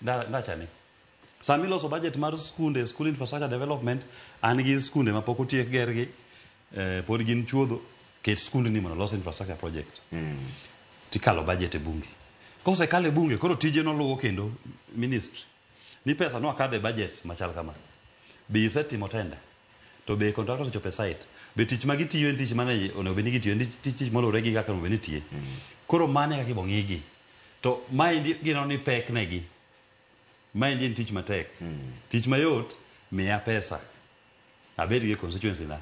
ndachani samilo so budget mar skunde school infrastructure development angi skunde mapok otiek gergi pod gin chuodho ket skunde ni mondo los infrastructure project tikalo budget e bunge kose kale bunge koro tije no luwo kendo ministry ni pesa no akadhe budget machal kama be isetimo tenda to be contractors chope site be tich magitiyo en tich mane onego beni gitiyo en tich molore gi kaka onego beni tiye koro mane kaka ibong'igi to mind gino ni pek negi mind en tich matek tich mayot miya pesa abed gi constituency na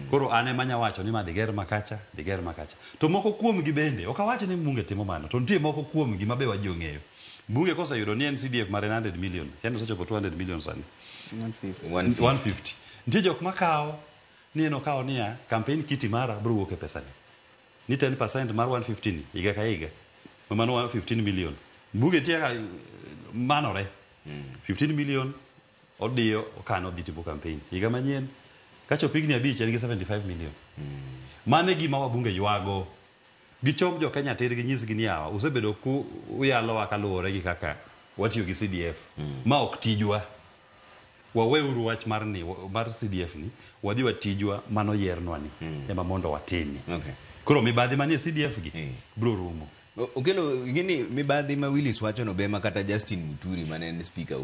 koro ane manya wacho ni ma diger makacha to moko kuom gi bende okawacho ni bunge timo mano to nitie moko kuom gi mabe wajo ng'eyo bunge kosa yudo ni NCDF mar 100 million kendo sechopo 200 million sani 150 nitie jok makao ni eno kao niya campaign kiti mara bro wuok e pesa ni 10% mar 150 ni higa ka higa mano 15 million bunge tiaka manore 15 million odiyo okano dhi tipo campaign higa manyien kacho pigni abich en gi 75 million mane gima wabunge ywago gichom jo Kenya ter gi nyisgi ni yawa usebedo ku uyalo akaluore gi kaka watiyo gi CDF ma ok tijwa waweuru wach mar CDF ni wadhi watijwa mano yernwa ni ema mondo watimi koro mibadhi manie CDF gi bro rumo okelo gini mibadhi ma Willis wacho no be makata Justin Muturi mane en speaker